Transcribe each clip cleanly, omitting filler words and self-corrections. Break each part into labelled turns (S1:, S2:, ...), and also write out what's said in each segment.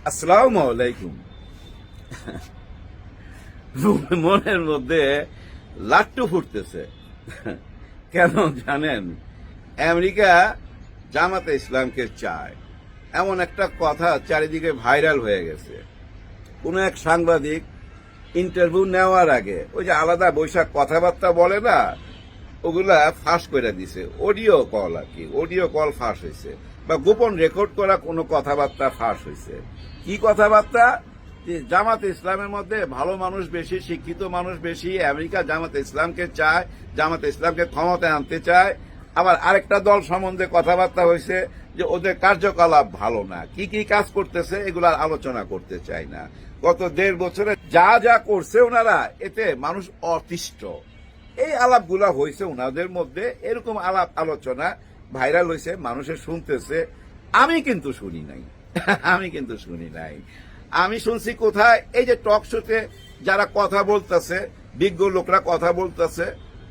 S1: আসসালামু আলাইকুম। মনের মধ্যে লাট্টু ফুটতেছে। কেন জানেন? আমেরিকা জামাতে ইসলামকে চায়, এমন একটা কথা চারিদিকে ভাইরাল হয়ে গেছে। কোন এক সাংবাদিক ইন্টারভিউ নেওয়ার আগে ওই যে আলাদা বৈশাখ কথাবার্তা বলে না, ওগুলা ফাঁস করে দিছে। অডিও কল আর কি, অডিও কল ফাঁস হয়েছে, বা গোপন রেকর্ড করা কোনো কথাবার্তা ফাঁস হয়েছে। কি কথাবার্তা? যে জামাতে ইসলামের মধ্যে ভালো মানুষ বেশি, শিক্ষিত মানুষ বেশি, আমেরিকা জামাতে ইসলামকে চায়, জামাতে ইসলামকে ক্ষমতায় আনতে চায়। আবার আরেকটা দল সম্বন্ধে কথাবার্তা হয়েছে যে ওদের কার্যকলাপ ভালো না, কি কি কাজ করতেছে এগুলার আলোচনা করতে চায় না। গত 1.5 বছরে যা যা করছে ওনারা, এতে মানুষ অতিষ্ঠ। এই আলাপগুলা হয়েছে ওনাদের মধ্যে, এরকম আলাপ আলোচনা ভাইরাল হয়েছে, মানুষের শুনতেছে। আমি কিন্তু শুনি নাই। আমি শুনছি কোথায়? এই যে টক শোতে যারা কথা বলতেছে, বিজ্ঞ লোকরা কথা বলতেছে,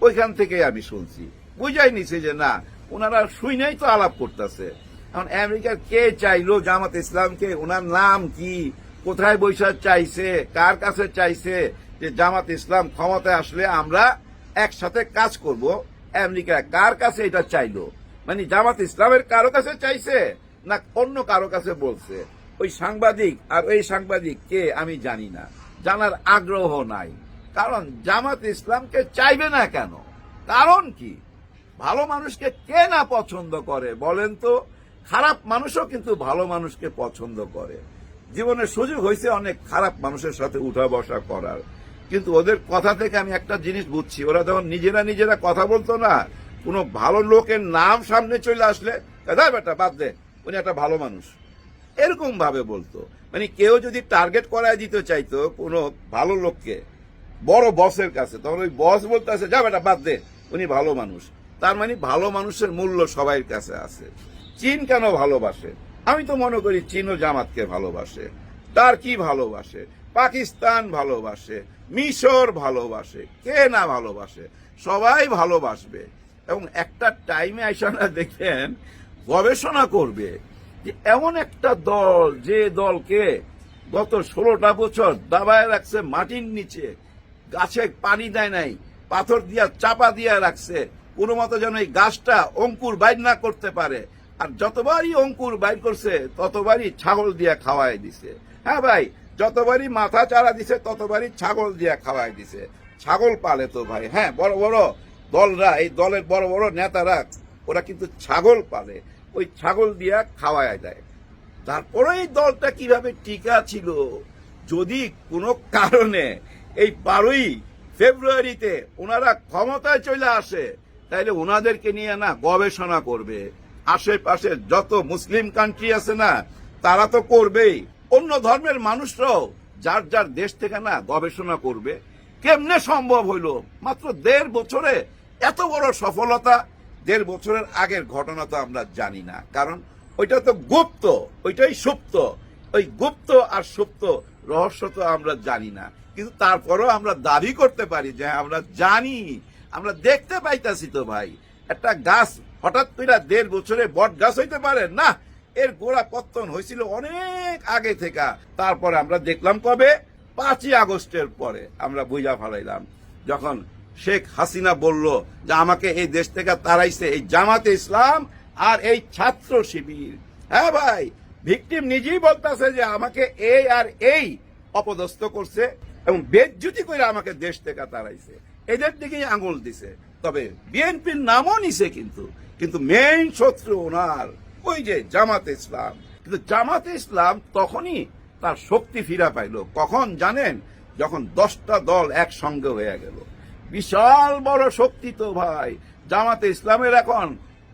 S1: ওইখান থেকে আমি শুনছি, বুঝাই নিছি যে না, ওনারা শুনেই তো আলাপ করতেছে। এখন আমেরিকার কে চাইলো জামাত ইসলামকে? ওনার নাম কি? কোথায় বৈশাখ চাইছে? কার কাছে চাইছে যে জামাত ইসলাম ক্ষমতায় আসলে আমরা একসাথে কাজ করব? আমেরিকা কার কাছে এটা চাইলো? মানে জামাত ইসলামের কারো কাছে চাইছে না অন্য কারো কাছে বলছে? ওই সাংবাদিক আর ওই সাংবাদিক কে আমি জানি না, জানার আগ্রহ নাই। কারণ জামাত ইসলামকে চাইবে না কেন? কারণ কি? ভালো মানুষকে কে না পছন্দ করে বলেন তো? খারাপ মানুষও কিন্তু ভালো মানুষকে পছন্দ করে। জীবনে সুযোগ হয়েছে অনেক খারাপ মানুষের সাথে উঠা বসা করার, কিন্তু ওদের কথা থেকে আমি একটা জিনিস বুঝছি, ওরা যখন নিজেরা কথা বলতো না, কোনো ভালো লোকের নাম সামনে চলে আসলে বেটা বাদ দে, উনি একটা ভালো মানুষ, এরকম ভাবে বলতো। মানে কেউ যদি টার্গেট করায় দিতে চাইতো কোনো ভালো লোককে বড় বসের কাছে, তখন ওই বস বলতেছে যা বেটা বাদ দে, উনি ভালো মানুষ। তার মানে ভালো মানুষের মূল্য সবাই কাছে আছে। চীন কেন ভালোবাসে? আমি তো মনে করি চীনও জামাতকে ভালোবাসে। তার কি ভালোবাসে? পাকিস্তান ভালোবাসে, মিশর ভালোবাসে, কে না ভালোবাসে? সবাই ভালোবাসবে। এবং একটা টাইমে আইসা না দেখেন গবেষণা করবে যে এমন একটা দল, যে দলকে গত 16টা বছর দাবায় রাখছে মাটির নিচে, গাছে পানি দেয় নাই, পাথর দিয়া চাপা দিয়া রাখছে, কোনো মতো যেন এই গাছটা অঙ্কুর বাইর না করতে পারে। আর যতবারই অঙ্কুর বাইর করছে ততবারই ছাগল দিয়া খাওয়াই দিছে। হ্যাঁ ভাই, যতবারই মাথা চারা দিছে ততবারই ছাগল দিয়া খাওয়াই দিছে। ছাগল পালে তো ভাই, হ্যাঁ, বড় বড় দলরা, এই দলের বড় বড় নেতারা, ওরা কিন্তু ছাগল পালে, ওই ছাগল দিয়া খাওয়ায় দেয়। তারপরে এই দলটা কিভাবে টিকা ছিল? যদি কোনো কারণে এই 12ই ফেব্রুয়ারিতে ওনারা ক্ষমতায় চলে আসে, তাইলে ওনাদেরকে নিয়ে না গবেষণা করবে। আশেপাশে যত মুসলিম কান্ট্রি আছে না, তারা তো করবেই, অন্য ধর্মের মানুষরাও যার যার দেশ থেকে না গবেষণা করবে। কেমনে সম্ভব হইল মাত্র 1.5 বছরে এত বড় সফলতা? 1.5 বছরের আগের ঘটনা তো আমরা জানি না, কারণ ওইটা তো গুপ্ত, ওইটাই সুপ্ত। ওই গুপ্ত আর সুপ্ত রহস্য তো আমরা জানি না, কিন্তু তারপরেও আমরা দাবি করতে পারি যে আমরা জানি, আমরা দেখতে পাইতাছি। তো ভাই, একটা গাছ হঠাৎ করে 1.5 বছরে বট গাছ হইতে পারে না? এর গোড়া পত্তন হয়েছিল অনেক আগে থেকে। তারপরে আমরা দেখলাম কবে? 5ই আগস্টের পরে আমরা বুঝা ফেলাইলাম, যখন শেখ হাসিনা বলল যে আমাকে এই দেশ থেকে তাড়াইছে এই জামাতে ইসলাম আর এই ছাত্র শিবির। হ্যাঁ ভাই, ভিকটিম নিজেই বলতেছে যে আমাকে এই আর এই অপদস্থ করছে এবং বেজ্জুতি করে আমাকে দেশ থেকে তাড়াইছে। এদের দিকেই আঙুল দিছে। তবে বিএনপির নামও নিছে, কিন্তু মেইন শত্রু ওনার ওই যে জামাতে ইসলাম। কিন্তু জামাতে ইসলাম তখনই তার শক্তি ফিরা পাইল, কখন জানেন? যখন 10টা দল একসঙ্গে হয়ে গেল। বিশাল বড় শক্তি তো ভাই জামাতে ইসলামের এখন।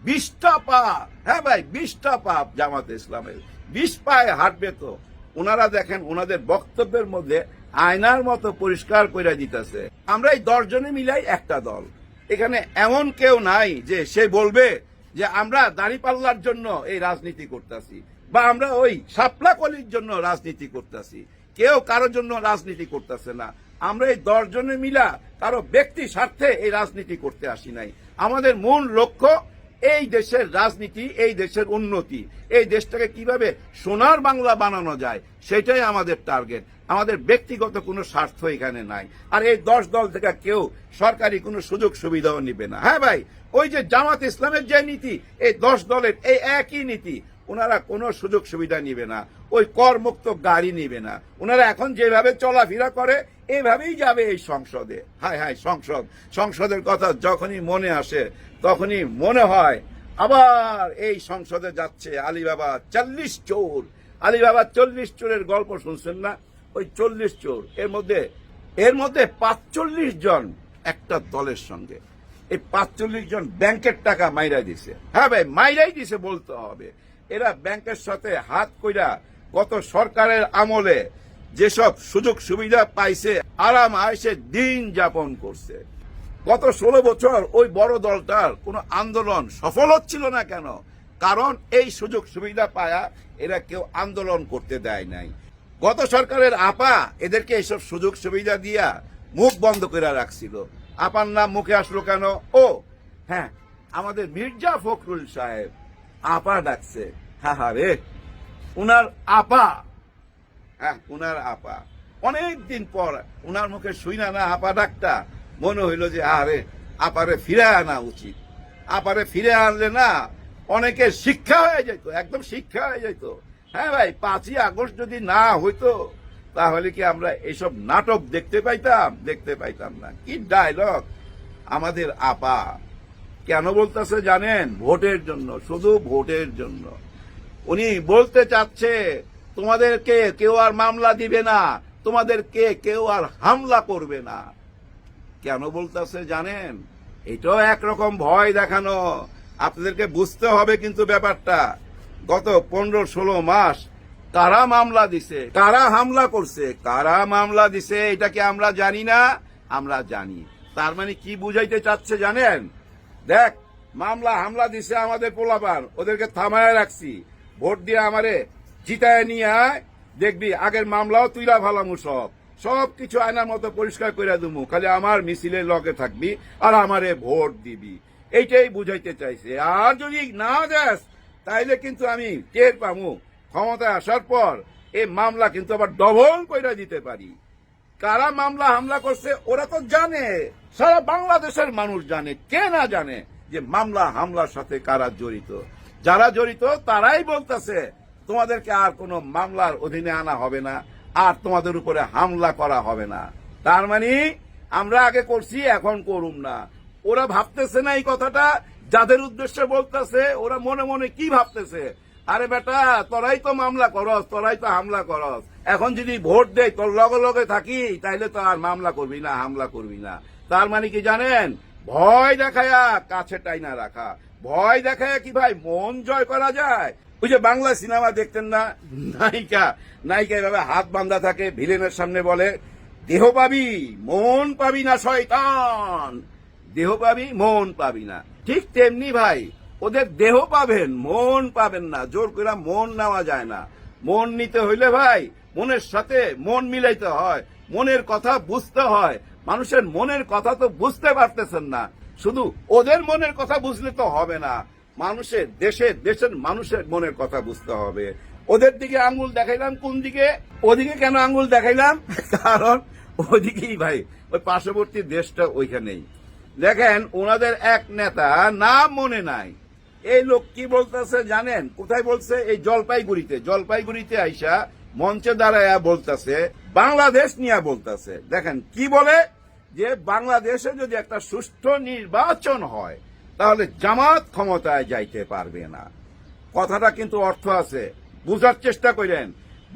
S1: 20টা পা, হ্যাঁ ভাই, 20টা পা জামাতে ইসলামের। 20 পায়ে হাঁটবে তো। ওনারা দেখেন ওনাদের বক্তব্যের মধ্যে আয়নার মতো পরিষ্কার করে দিতেছে আমরা এই 10 জনে মিলাই একটা দল। এখানে এমন কেউ নাই যে সে বলবে যে আমরা দাঁড়িপাল্লার জন্য এই রাজনীতি করতেছি, বা আমরা ওই শাপলা কলির জন্য রাজনীতি করতেছি। কেউ কারোর জন্য রাজনীতি করতেছে না। আমরা এই 10 জনে মিলা কারো ব্যক্তি স্বার্থে এই রাজনীতি করতে আসি নাই। আমাদের মূল লক্ষ্য এই দেশের রাজনীতি, এই দেশের উন্নতি, এই দেশটাকে কিভাবে সোনার বাংলা বানানো যায় সেটাই আমাদের টার্গেট। আমাদের ব্যক্তিগত কোনো স্বার্থ এখানে নাই। আর এই 10 দল থেকে কেউ সরকারি কোনো সুযোগ সুবিধাও নিবে না। হ্যাঁ ভাই, ওই যে জামাত ইসলামের যে নীতি, এই 10 দলের এই একই নীতি। ওনারা কোনো সুযোগ সুবিধা নিবে না, ওই করমুক্ত গাড়ি নিবে না। ওনারা এখন যেভাবে চলাফেরা করে এইভাবেই যাবে এই সংসদে। হায় হায়, সংসদের কথা যখনই মনে আসে তখনই মনে হয় আবার এই সংসদে যাচ্ছে আলীবাবা 40 চোর। আলীবাবা 40 চোরের গল্প শুনছেন না? ওই 40 চোর, এর মধ্যে 45 জন একটা দলের সঙ্গে। এই 45 জন ব্যাংকের টাকা মাইরা দিছে। হ্যাঁ ভাই, মাইরাই দিছে বলতে হবে। এরা ব্যাংকের সাথে হাত কইরা গত সরকারের আমলে যেসব সুযোগ সুবিধা পাইছে, আরাম আয়েশে দিন যাপন করছে। গত 16 বছর ওই বড় দলটার কোনো আন্দোলন সফল হচ্ছিল না কেন? কারণ এই সুযোগ সুবিধা পায়া এরা কেউ আন্দোলন করতে দেয় নাই। গত সরকারের আপা এদেরকে এইসব সুযোগ সুবিধা দিয়া মুখ বন্ধ করে রাখছিল। আপার নাম মুখে আসলো কেন? ও হ্যাঁ, আমাদের মির্জা ফখরুল সাহেব আপা ডাকছে। হ্যাঁ রে, উনার আপা, হ্যাঁ উনার আপা। অনেকদিন পর উনার মুখে শুইনা না আপা ডাকটা, মনে হইল যে আরে আপারে ফিরে আনা উচিত। আপারে ফিরে আনলে না অনেকের শিক্ষা হয়ে যেত, একদম শিক্ষা হয়ে যেত। হ্যাঁ ভাই, 5ই আগস্ট যদি না হইতো তাহলে কি আমরা এইসব নাটক দেখতে পাইতাম? দেখতে পাইতাম না। কি ডায়লগ আমাদের আপা! কেন বলতেছে জানেন? ভোটের জন্য, শুধু ভোটের জন্য। উনি বলতে চাচ্ছে তোমাদেরকে কেউ আর মামলা দিবে না, তোমাদেরকে কেউ আর হামলা করবে না। কেন বলতেছে জানেন? এটাও একরকম ভয় দেখানো। আপনাদেরকে বুঝতে হবে কিন্তু ব্যাপারটা। গত 15-16 মাস কারা মামলা দিছে, কারা হামলা করছে, কারা মামলা দিছে, এটা কি আমরা জানি না? আমরা জানি। তার মানে কি বুঝাইতে চাচ্ছে জানেন? দেখ, মামলা হামলা দিছে আমাদের পোলাপান, ওদেরকে থামায় রাখছি, ভোট দিয়ে আমারে জিতায় নিয়ে আয়, দেখবি আগের মামলাও তুইলা ভালামু, সব কিছু আয়নার মতো পরিষ্কার করে দিমু, খালি আমার মিছিলের লগে থাকবি আর আমারে ভোট দিবি। এইটাই বুঝাইতে চাইছে। আর যদি না দেস তাইলে কিন্তু আমি টের পামু, ক্ষমতায় আসার পর এই মামলা কিন্তু আবার ডবল কইরা দিতে পারি। কারা মামলা হামলা করছে ওরা তো জানে, সারা বাংলাদেশের মানুষ জানে। কে না জানে যে মামলা হামলার সাথে কারা জড়িত? যারা জড়িত তারাই বলতেছে তোমাদেরকে আর কোনো মামলার অধীনে আনা হবে না, আর তোমাদের উপরে হামলা করা হবে না। তার মানে আমরা আগে করছি, এখন করুম না। ওরা ভাবতেছে না এই কথাটা, যাদের উদ্দেশ্যে বলতেছে ওরা মনে মনে কি ভাবতেছে? আরে বেটা, তোরাই তো মামলা করস, তোরাই তো হামলা করস, এখন যদি ভোট দেয় তোর লগে লগে থাকি তাইলে তো আর মামলা করবি না, হামলা করবি না। তার মানে কি জানেন? ভয় দেখায়া কাছে টাইনা রাখা। ভয় দেখায়া কি ভাই মন জয় করা যায়? ওই যে বাংলা সিনেমা দেখতেন না, নায়িকা এভাবে হাত বাঁধা থাকে, ভিলেনের সামনে বলে দেহ পাবি মন পাবি না শয়তান, দেহ পাবি মন পাবি না। ঠিক তেমনি ভাই ওদের দেহ পাবেন, মন পাবেন না। জোর করে মন নেওয়া যায় না। মন নিতে হইলে ভাই মনের সাথে মন মিলাইতে হয়, মনের কথা বুঝতে হয়। মানুষের মনের কথা তো বুঝতে পারতেছেন না। শুধু ওদের মনের কথা বুঝলে তো হবে না, মানুষের দেশের মানুষের মনের কথা বুঝতে হবে। ওদের দিকে আঙ্গুল দেখাইলাম কোন দিকে? ওদিকে কেন আঙ্গুল দেখাইলাম? কারণ ওদিকেই ভাই ওই পার্শ্ববর্তী দেশটা ওইখানেই। দেখেন ওনাদের এক নেতা, নাম মনে নাই, এই লোক কি বলতেছে জানেন? কোথায় বলছে? এই জলপাইগুড়িতে আইসা মঞ্চে দাঁড়ায়া বলতেছে, বাংলাদেশ নিয়ে বলতেছে। দেখেন কি বলে, যে বাংলাদেশে যদি একটা সুষ্ঠু নির্বাচন হয় তাহলে জামাত ক্ষমতায় যাইতে পারবে না। কথাটা কিন্তু অর্থ আছে, বুঝার চেষ্টা করেন।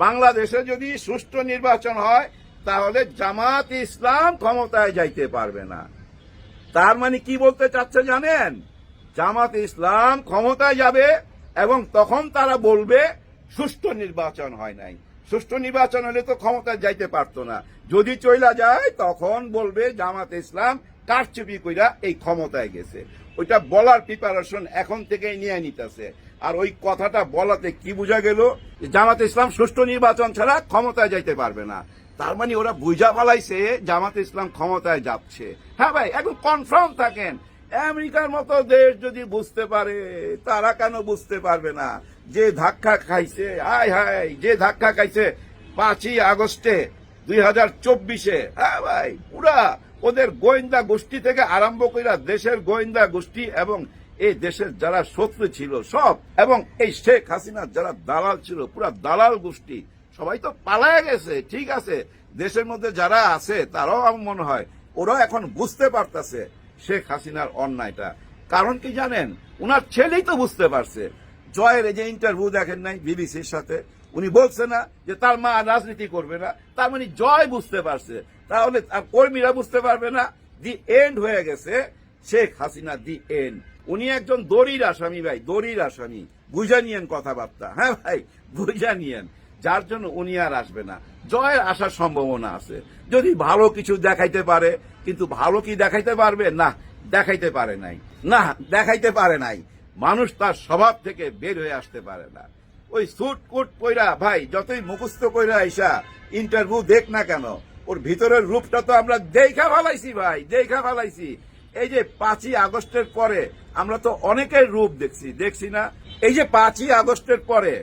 S1: বাংলাদেশে যদি সুষ্ঠু নির্বাচন হয় তাহলে জামাত ইসলাম ক্ষমতায় যাইতে পারবে না। তার মানে কি বলতে চাচ্ছে জানেন? জামাত ইসলাম ক্ষমতায় যাবে এবং তখন তারা বলবে সুষ্ঠু নির্বাচন হয় নাই। সুষ্ঠু নির্বাচন হলে তো ক্ষমতায় যাইতে পারতো না। যদি চইলা যায় তখন বলবে জামাত ইসলাম কারচুপি কইরা এই ক্ষমতায় গেছে। ওইটা বলার প্রিপারেশন এখন থেকেই নিয়ে নিতেছে। আর ওই কথাটা বলাতে কি বোঝা গেল? জামাত ইসলাম সুষ্ঠু নির্বাচন ছাড়া ক্ষমতায় যাইতে পারবে না। তার মানে ওরা বুঝা ফেলাইছে জামাত ইসলাম ক্ষমতায় যাচ্ছে। হ্যাঁ ভাই, একদম কনফার্ম থাকেন, আমেরিকার মতো দেশ যদি বুঝতে পারে, তারা কেন বুঝতে পারবে না? যে ধাক্কা খাইছে, হায় হায়, যে ধাক্কা খাইছে 5ই আগস্টে 2024-এ, হ্যাঁ ভাই, পুরা ওদের গোয়েন্দা গোষ্ঠী থেকে আরম্ভ করে দেশের গোয়েন্দা গোষ্ঠী এবং এই দেশের যারা শত্রু ছিল সব, এবং এই শেখ হাসিনার যারা দালাল ছিল, পুরা দালাল গোষ্ঠী সবাই তো পালায় গেছে। ঠিক আছে, দেশের মধ্যে যারা আছে তারাও আমার মনে হয় ওরাও এখন বুঝতে পারতেছে শেখ হাসিনার অন্যায়টা। কারণ কি জানেন, উনার ছেলেই তো বুঝতে পারছে। জয়ের এই যে ইন্টারভিউ দেখেন নাই বিবিসির সাথে, উনি বলছে না যে তার মা রাজনীতি করবে না, তার মানে জয় বুঝতে পারছে। তাহলে কর্মীরা বুঝতে পারবে না? দি এন্ড হয়ে গেছে শেখ হাসিনা, দি এন্ড। উনি একজন দড়ির আসামি ভাই, দড়ির আসামি। বুঝা নিয়েন কথাবার্তা, হ্যাঁ ভাই, বুঝা নিয়েন। যার জন্য উনি আর আসবে না। জয়ের আসার সম্ভাবনা আছে যদি ভালো কিছু দেখাইতে পারে, কিন্তু ভালো কি দেখাইতে পারবে? না, দেখাইতে পারে নাই, না দেখাইতে পারে নাই। মানুষ তার স্বভাব থেকে বের হয়ে আসতে পারে না। ওই সুট কুট কইরা ভাই, যতই মুখস্থ কইরা আইসা ইন্টারভিউ দেখ না কেন, ওর ভিতরের রূপটা তো আমরা দেখা ফেলাইছি ভাই, দেখা ফেলাইছি। এই যে 5ই আগস্টের পরে আমরা তো অনেকের রূপ দেখছি না? এই যে 5ই আগস্টের পরে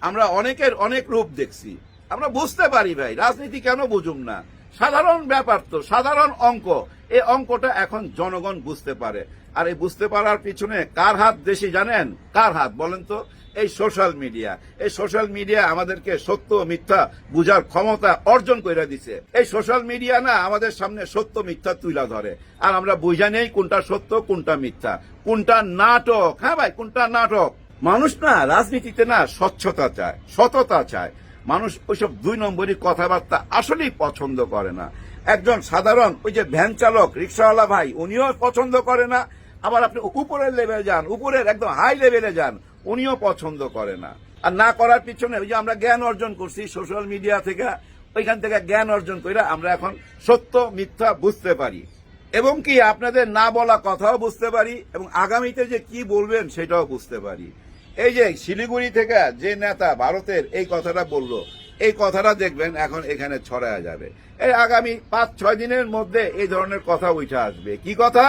S1: আমরা অনেকের অনেক রূপ দেখছি। আমরা বুঝতে পারি ভাই, রাজনীতি কেন বুঝুম না? সাধারণ ব্যাপার তো, সাধারণ অঙ্ক। এই অঙ্কটা এখন জনগণ বুঝতে পারে। আর এই বুঝতে পারার পিছনে কার হাত বেশি জানেন? কার হাত বলেন তো? এই সোশ্যাল মিডিয়া। এই সোশ্যাল মিডিয়া আমাদেরকে সত্য মিথ্যা বুঝার ক্ষমতা অর্জন করে দিছে। এই সোশ্যাল মিডিয়া না আমাদের সামনে সত্য মিথ্যা তুলে ধরে, আর আমরা বুঝা নেই কোনটা সত্য কোনটা মিথ্যা, কোনটা নাটক। হ্যাঁ ভাই, কোনটা নাটক। মানুষ না রাজনীতিতে না স্বচ্ছতা চায়, সততা চায়। মানুষ ওইসব 2 নম্বরই কথাবার্তা আসলেই পছন্দ করে না। একজন সাধারণ ওই যে ভ্যান চালক, রিক্সাওয়ালা ভাই, উনিও পছন্দ করে না। আবার আপনি উপরের লেভেলে যান, উপরের একদম হাই লেভেলে যান, উনিও পছন্দ করে না। আর না করার পিছনে ওই যে আমরা জ্ঞান অর্জন করছি সোশ্যাল মিডিয়া থেকে, ওইখান থেকে জ্ঞান অর্জন করে আমরা এখন সত্য মিথ্যা বুঝতে পারি, এবং কি আপনাদের না বলা কথাও বুঝতে পারি, এবং আগামীতে যে কি বলবেন সেটাও বুঝতে পারি। এই যে শিলিগুড়ি থেকে যে নেতা ভারতের এই কথাটা বলল, এই কথাটা দেখবেন এখন এখানে ছড়ায়া যাবে। এই আগামী 5-6 দিনের মধ্যে এই ধরনের কথা উঠে আসবে। কি কথা?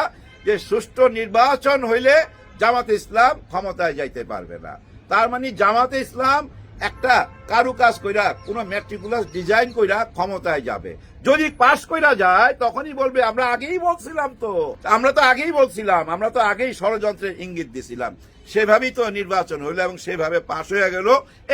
S1: যে সুষ্ঠু নির্বাচন হইলে জামাতে ইসলাম ক্ষমতায় যাইতে পারবে না। তার মানে জামাতে ইসলাম একটা কারুকাজ কইরা, কোন ম্যাট্রিকুলাস ডিজাইন কইরা ক্ষমতায় যাবে। যদি পাশ কইরা যায় তখনই বলবে আমরা আগেই বলছিলাম তো, আমরা তো আগেই বলছিলাম, আমরা তো আগেই ষড়যন্ত্রের ইঙ্গিত দিছিলাম। সেভাবেই তো নির্বাচন হইল এবং সেভাবে পাশ হয়ে গেল।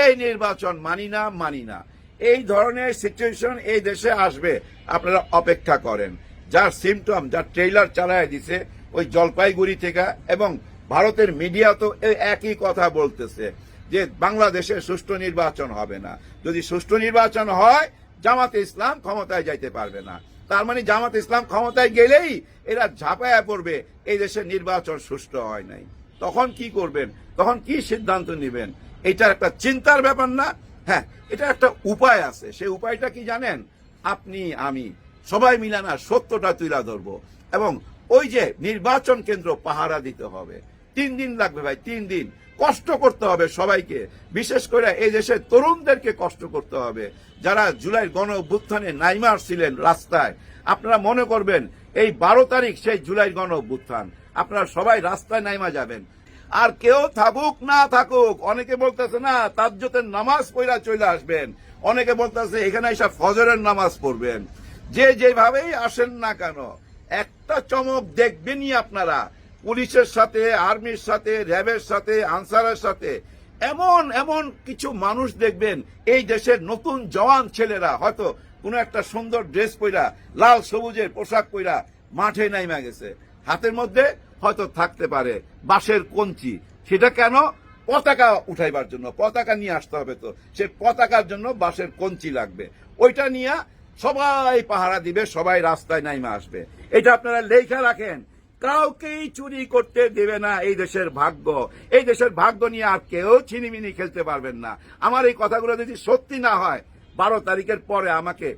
S1: এই নির্বাচন মানি না, মানি না। এই ধরনের সিচুয়েশন এই দেশে আসবে, আপনারা অপেক্ষা করেন। যার সিমটম, যার ট্রেইলার চালায় দিছে ওই জলপাইগুড়ি থেকে, এবং ভারতের মিডিয়া তো একই কথা বলতেছে যে বাংলাদেশে সুষ্ঠু নির্বাচন হবে না। যদি সুষ্ঠু নির্বাচন হয় জামাতে ইসলাম ক্ষমতায় যাইতে পারবে না। তার মানে জামাতে ইসলাম ক্ষমতায় গেলেই এরা ঝাঁপায়া পড়বে এই দেশের নির্বাচন সুষ্ঠু হয় নাই। তখন কি করবেন? তখন কি সিদ্ধান্ত নেবেন? এটা একটা চিন্তার ব্যাপার না? হ্যাঁ, এটা একটা উপায় আছে। সেই উপায়টা কি জানেন? আপনি আমি সবাই মিলে না সত্যটা তুলে ধরবো, এবং ওই যে নির্বাচন কেন্দ্র পাহারা দিতে হবে। 3 দিন লাগবে ভাই, 3 দিন কষ্ট করতে হবে সবাইকে। বিশেষ করে এই দেশের তরুণদেরকে কষ্ট করতে হবে, যারা জুলাই গণ অভ্যুত্থানে নাইমার ছিলেন রাস্তায়। আপনারা মনে করবেন এই 12 তারিখ সেই জুলাই গণ অভ্যুত্থান, আপনারা সবাই রাস্তায় নাইমা যাবেন। আর কেউ থাকুক না থাকুক, অনেকে বলতেছে না তাজ্জুদের নামাজ পড়া চলে আসবেন, অনেকে বলতেছে এখানে এসে ফজরের নামাজ পড়বেন। যে যেভাবেই আসেন না কেন, একটা চমক দেখবেনই আপনারা। পুলিশের সাথে, আর্মির সাথে, র্যাবের সাথে, আনসারের সাথে এমন এমন কিছু মানুষ দেখবেন, এই দেশের নতুন জওয়ান ছেলেরা হয়তো কোনো একটা সুন্দর ড্রেস পইরা, লাল সবুজের পোশাক পইরা মাঠে নাইমা গেছে। হাতের মধ্যে হয়তো থাকতে পারে বাঁশের কঞ্চি। সেটা কেন? পতাকা উঠাইবার জন্য। পতাকা নিয়ে আসতে হবে, তো সে পতাকার জন্য বাঁশের কঞ্চি লাগবে। ওইটা নিয়ে সবাই পাহারা দিবে, সবাই রাস্তায় নাইমা আসবে। এটা আপনারা লেখা রাখেন। কাউকেই চুরি করতে দেবে না এই দেশের ভাগ্য। এই দেশের ভাগ্য নিয়ে আর কেউ ছিনিমিনি খেলতে পারবেন না। আমার এই কথাগুলো যদি সত্যি না হয়, 12 তারিখের পরে আমাকে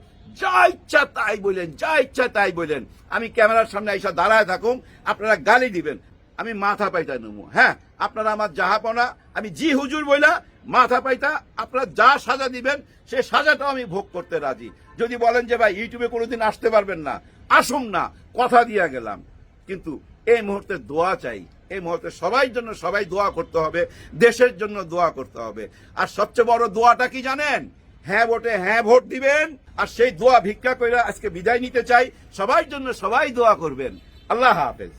S1: যা ইচ্ছা তাই বলেন, যা ইচ্ছা তাই বলেন। আমি ক্যামেরার সামনে এসে দাঁড়ায় থাকুন, আপনারা গালি দিবেন, আমি মাথা পাইতা নেব। হ্যাঁ, আপনারা আমার জাহাপনা, আমি জি হুজুর বইলা মাথা পাইতা, আপনারা যা সাজা দিবেন সে সাজাটাও আমি ভোগ করতে রাজি। যদি বলেন যে ভাই ইউটিউবে কোনোদিন আসতে পারবেন না, আসুন না, কথা দিয়া গেলাম। কিন্তু এই মুহূর্তে দোয়া চাই। এই মুহূর্তে সবাই জন্য সবাই দোয়া করতে হবে, দেশের জন্য দোয়া করতে হবে। আর সবচেয়ে বড় দোয়াটা কি জানেন? হ্যাঁ ভোটে হ্যাঁ ভোট দিবেন। আর সেই দোয়া ভিক্ষা করে আজকে বিদায় নিতে চাই। সবার জন্য সবাই দোয়া করবেন। আল্লাহ হাফেজ।